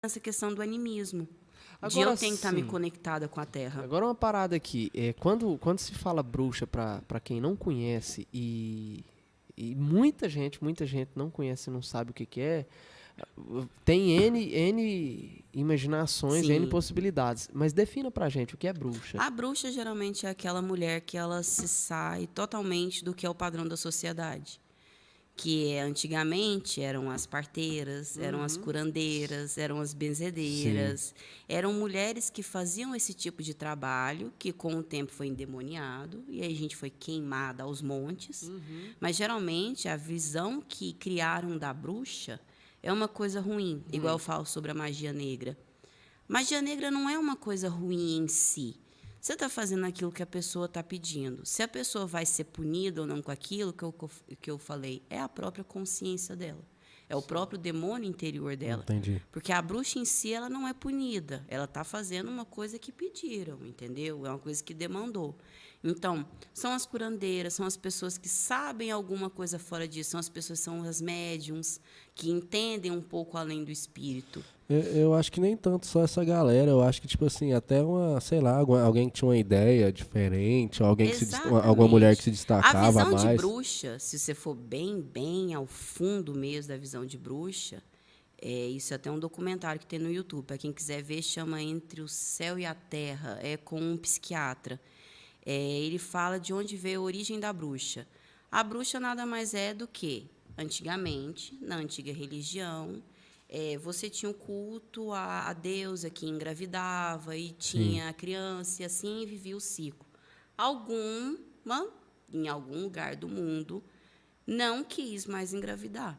essa questão do animismo. De Agora eu tentar me sim. conectada com a terra. Agora uma parada aqui, quando se fala bruxa pra quem não conhece e muita gente não conhece e não sabe o que que é, tem N imaginações, N Sim. possibilidades, mas defina pra gente o que é bruxa. A bruxa geralmente é aquela mulher que ela se sai totalmente do que é o padrão da sociedade. Que antigamente eram as parteiras, eram as curandeiras, eram as Sim. benzedeiras. Eram mulheres que faziam esse tipo de trabalho, que com o tempo foi endemoniado, e aí a gente foi queimada aos montes. Mas, geralmente, a visão que criaram da bruxa é uma coisa ruim, igual eu falo sobre a magia negra. Magia negra não é uma coisa ruim em si. Você está fazendo aquilo que a pessoa está pedindo. Se a pessoa vai ser punida ou não com aquilo que eu falei, é a própria consciência dela. É o próprio demônio interior dela. Entendi. Porque a bruxa em si, ela não é punida. Ela está fazendo uma coisa que pediram, entendeu? É uma coisa que demandou. Então, são as curandeiras, são as pessoas que sabem alguma coisa fora disso, são as pessoas, são as médiums, que entendem um pouco além do espírito. Eu acho que nem tanto só essa galera. Eu acho que, tipo assim, até uma, sei lá, alguém que tinha uma ideia diferente, alguém que alguma mulher que se A destacava visão de mais. bruxa, se você for bem ao fundo mesmo da visão de bruxa, isso é até um documentário que tem no YouTube. Para quem quiser ver, chama Entre o Céu e a Terra. É com um psiquiatra. Ele fala de onde veio a origem da bruxa. A bruxa nada mais é do que, antigamente, na antiga religião, você tinha o culto à deusa que engravidava e tinha a criança, e assim vivia o ciclo. Alguma, em algum lugar do mundo, não quis mais engravidar.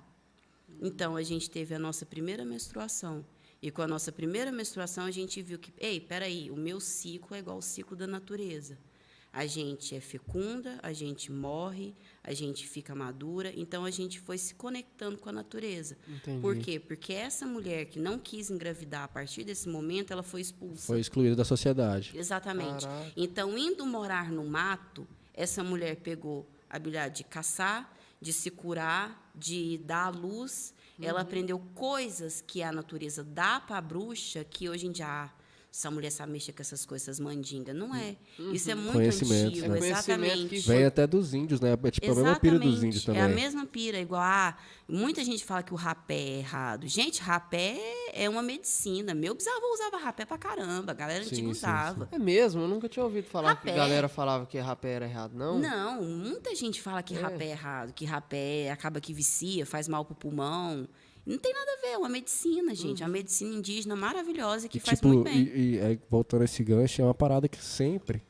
Então, a gente teve a nossa primeira menstruação. E com a nossa primeira menstruação, a gente viu que, ei, peraí, o meu ciclo é igual ao ciclo da natureza. A gente é fecunda, a gente morre, a gente fica madura. Então, a gente foi se conectando com a natureza. Entendi. Por quê? Porque essa mulher que não quis engravidar, a partir desse momento, ela foi expulsa. Foi excluída da sociedade. Exatamente. Caraca. Então, indo morar no mato, essa mulher pegou a habilidade de caçar, de se curar, de dar à luz. Ela aprendeu coisas que a natureza dá para a bruxa, que hoje em dia, essa mulher sabe mexer com essas coisas, essas mandingas. Não é. Isso é muito Conhecimento, antigo, né? exatamente. Que Vem até dos índios, né? É tipo a mesma pira dos índios também. É a mesma pira, igual muita gente fala que o rapé é errado. Gente, rapé é uma medicina. Meu bisavô usava rapé pra caramba, a galera antiga usava. É mesmo? Eu nunca tinha ouvido falar que Rapé. a galera falava que rapé era errado, não? Não, muita gente fala que rapé é errado, que rapé acaba que vicia, faz mal pro pulmão. Não tem nada a ver, é uma medicina, gente. É uma medicina indígena maravilhosa que E faz tipo, muito bem. voltando a esse gancho, é uma parada que sempre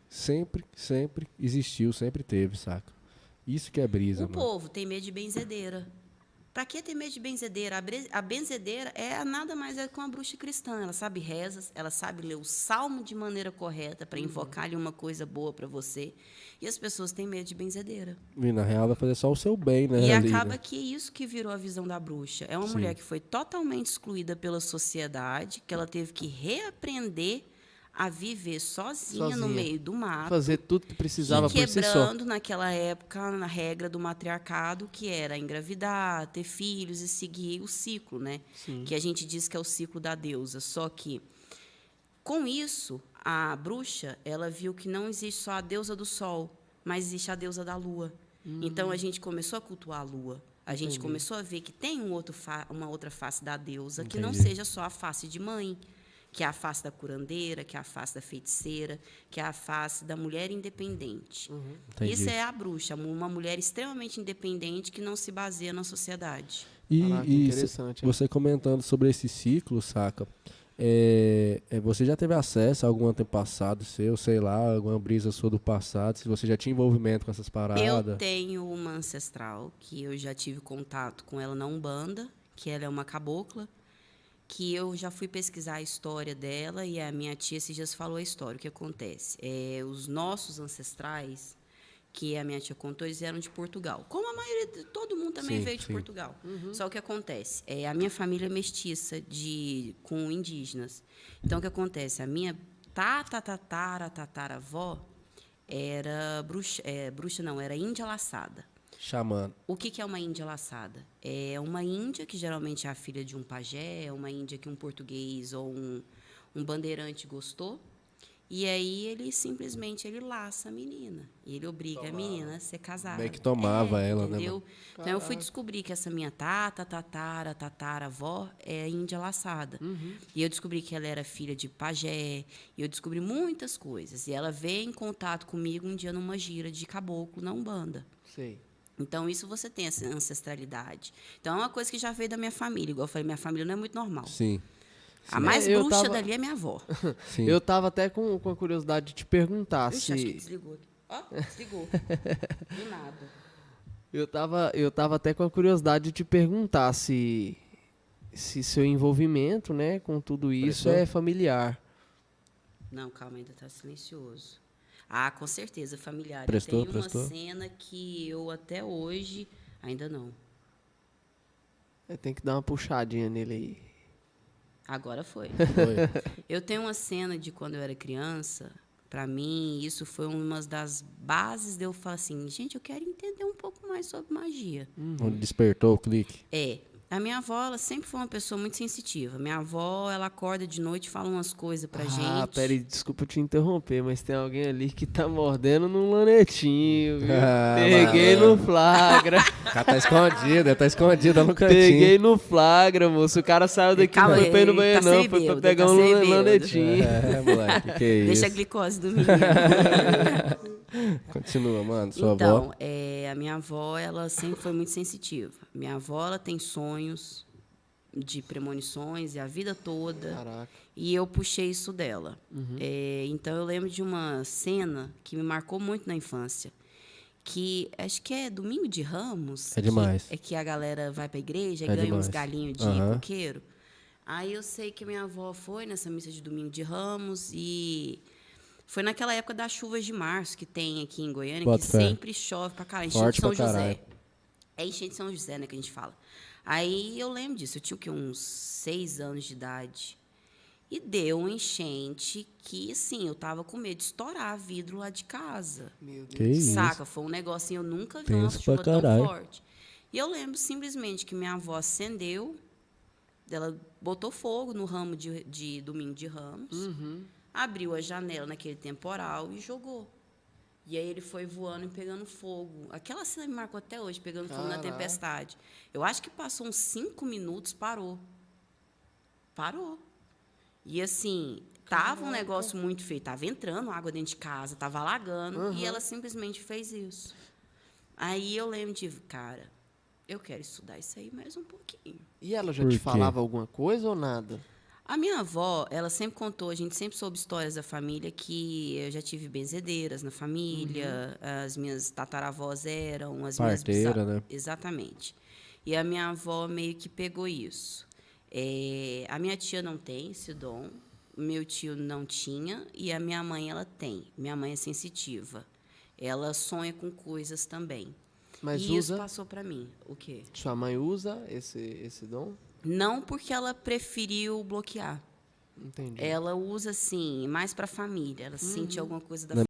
existiu, sempre teve, saca? Isso que é brisa, O mano. povo tem medo de benzedeira. Pra que ter medo de benzedeira? A benzedeira nada mais é que uma bruxa cristã. Ela sabe rezas, ela sabe ler o salmo de maneira correta para invocar ali uma coisa boa para você. E as pessoas têm medo de benzedeira. E na real vai fazer só o seu bem, né? E ali, acaba né? que é isso que virou a visão da bruxa. É uma Sim. mulher que foi totalmente excluída pela sociedade, que ela teve que reaprender a viver sozinha no meio do mato. Fazer tudo que precisava E por si só. quebrando, naquela época, na regra do matriarcado, que era engravidar, ter filhos e seguir o ciclo, né? Sim. Que a gente diz que é o ciclo da deusa. Só que, com isso, a bruxa, ela viu que não existe só a deusa do sol, mas existe a deusa da lua. Então, a gente começou a cultuar a lua. A gente começou a ver que tem uma outra face da deusa, que não Entendi. seja só a face de mãe, que é a face da curandeira, que é a face da feiticeira, que é a face da mulher independente. Entendi. Isso é a bruxa, uma mulher extremamente independente que não se baseia na sociedade. Caraca, E interessante, você comentando sobre esse ciclo, saca? Você já teve acesso a algum antepassado seu, sei lá, alguma brisa sua do passado, se você já tinha envolvimento com essas Eu paradas? tenho uma ancestral, que eu já tive contato com ela na Umbanda, que ela é uma cabocla, que eu já fui pesquisar a história dela e a minha tia esses dias falou a história. O que acontece? Os nossos ancestrais, que a minha tia contou, eles eram de Portugal. Como a maioria, todo mundo também Sim, veio de sim. Portugal. Só o que acontece? A minha família é mestiça com indígenas. Então, o que acontece? A minha tataravó era bruxa não, era índia laçada. Chamando. O que é uma índia laçada? É uma índia que geralmente é a filha de um pajé, é uma índia que um português ou um bandeirante gostou. E aí ele simplesmente ele laça a menina. E ele obriga a menina a ser casada. Meio que tomava ela, né, entendeu? mano? Então eu fui descobrir que essa minha tataravó é índia laçada. E eu descobri que ela era filha de pajé. E eu descobri muitas coisas. E ela veio em contato comigo um dia numa gira de caboclo na Umbanda. Sei. Então, isso você tem essa ancestralidade. Então, é uma coisa que já veio da minha família. Igual eu falei, minha família não é muito normal. Sim. A mais Eu bruxa tava- dali é minha avó. Sim. Eu tava até com a curiosidade de te perguntar Ixi, acho que se. desligou aqui. Ó, desligou. Do nada. Eu tava até com a curiosidade de te perguntar se seu envolvimento, né, com tudo isso Prestou? é familiar. Não, calma, ainda tá silencioso. Ah, com certeza, familiar. Prestou, Eu tenho prestou? uma cena que eu até hoje ainda não. Tem que dar uma puxadinha nele aí. Agora foi. Foi. Eu tenho uma cena de quando eu era criança. Para mim, isso foi uma das bases de eu falar assim, gente, eu quero entender um pouco mais sobre magia. Onde despertou o clique. A minha avó, ela sempre foi uma pessoa muito sensitiva. Minha avó, ela acorda de noite e fala umas coisas pra gente. Ah, peraí, desculpa te interromper, mas tem alguém ali que tá mordendo num lanetinho, viu? Ah, Peguei mano. no flagra. O cara tá escondida no cantinho. Peguei no flagra, moço. O cara saiu daqui, Calma não foi pra ir no aí, banheiro, tá não. sem Foi pra bêbado, pegar tá um sem bêbado. lanetinho. É, moleque, que isso. Deixa a glicose do menino. Continua, mano, sua Então, avó. a minha avó, ela sempre foi muito sensitiva. Minha avó, ela tem sonhos de premonições e a vida toda. Caraca. E eu puxei isso dela. Então, eu lembro de uma cena que me marcou muito na infância. Que acho que é Domingo de Ramos. É demais. Que a galera vai pra igreja e É ganha demais. uns galinhos de Aham. coqueiro. Aí eu sei que minha avó foi nessa missa de Domingo de Ramos e foi naquela época das chuvas de março que tem aqui em Goiânia, Bota que fé. sempre chove pra caralho. Enchente Forte de São pra José. caralho. É enchente de São José, né, que a gente fala. Aí eu lembro disso, eu tinha o quê? Uns 6 anos de idade. E deu um enchente que, assim, eu tava com medo de estourar vidro lá de casa. Meu Deus. Que isso. Saca? Foi um negocinho, eu nunca vi uma Tenso chuva pra tão caralho. forte. E eu lembro simplesmente que minha avó acendeu, ela botou fogo no ramo de Domingo de Ramos, abriu a janela naquele temporal e jogou. E aí ele foi voando e pegando fogo. Aquela cena me marcou até hoje, pegando fogo na Caraca. tempestade. Eu acho que passou uns 5 minutos, parou. Parou. E assim, tava um negócio muito feio. Tava entrando água dentro de casa, tava alagando. E ela simplesmente fez isso. Aí eu lembro de, cara, eu quero estudar isso aí mais um pouquinho. E ela já Por te quê? falava alguma coisa ou nada? A minha avó, ela sempre contou, a gente sempre soube histórias da família que eu já tive benzedeiras na família, as minhas tataravós eram, as Parteira, minhas né? Exatamente. E a minha avó meio que pegou isso. A minha tia não tem esse dom, meu tio não tinha e a minha mãe ela tem. Minha mãe é sensitiva. Ela sonha com coisas também. Mas e isso usa. passou para mim. O quê? Sua mãe usa esse dom? Não porque ela preferiu bloquear. Entendi. Ela usa, assim, mais para a família. Ela sentiu alguma coisa da